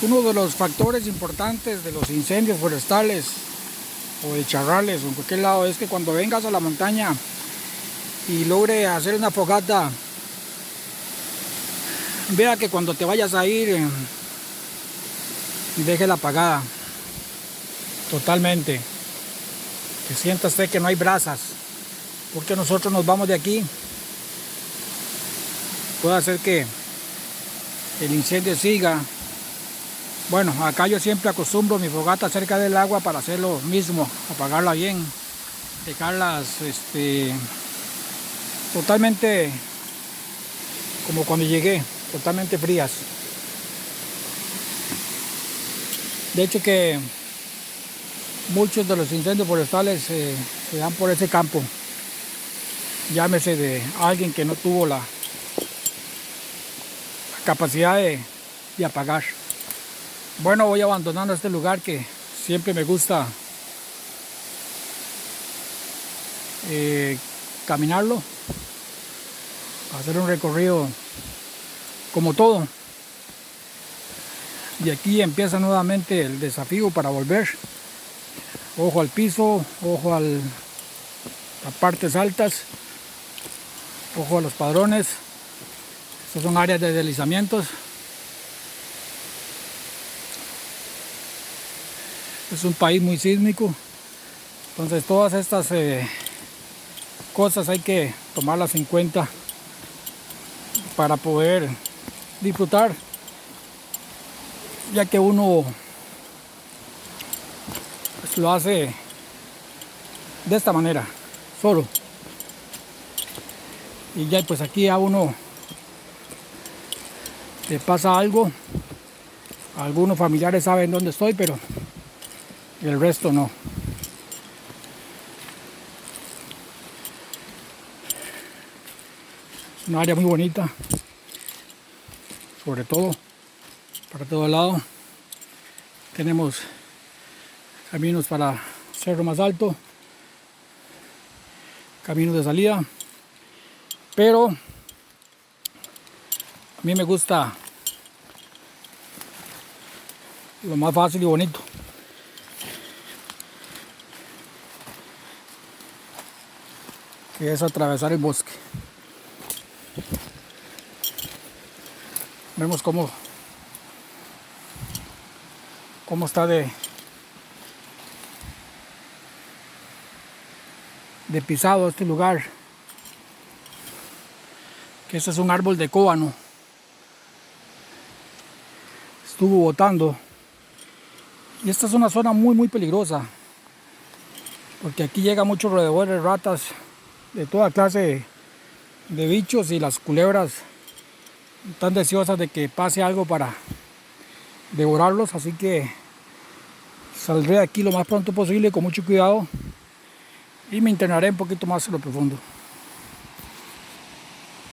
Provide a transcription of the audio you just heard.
Uno de los factores importantes de los incendios forestales o de charrales o en cualquier lado es que cuando vengas a la montaña y logre hacer una fogata, vea que cuando te vayas a ir, déjela apagada totalmente, que sienta usted que no hay brasas, porque nosotros nos vamos de aquí, puede hacer que el incendio siga. Bueno, acá yo siempre acostumbro mi fogata cerca del agua para hacer lo mismo, apagarla bien, dejarlas totalmente como cuando llegué, totalmente frías. De hecho que muchos de los incendios forestales se dan por ese campo. Llámese de alguien que no tuvo la capacidad de apagar. Bueno, voy abandonando este lugar que siempre me gusta caminarlo, hacer un recorrido como todo. Y aquí empieza nuevamente el desafío para volver. Ojo al piso, ojo a las partes altas, ojo a los padrones. Estas son áreas de deslizamientos. Es un país muy sísmico, entonces todas estas cosas hay que tomarlas en cuenta para poder disfrutar, ya que uno pues, lo hace de esta manera, solo. Y ya pues aquí a uno le pasa algo, algunos familiares saben dónde estoy, pero el resto no. Es una área muy bonita, sobre todo para todo lado. Tenemos caminos para cerro más alto, caminos de salida, pero a mí me gusta lo más fácil y bonito. Que es atravesar el bosque. Vemos cómo está de pisado este lugar, que este es un árbol de cóbano, estuvo botando, y esta es una zona muy peligrosa, porque aquí llegan muchos roedores, ratas, de toda clase de bichos, y las culebras están deseosas de que pase algo para devorarlos, así que saldré de aquí lo más pronto posible con mucho cuidado y me internaré un poquito más en lo profundo.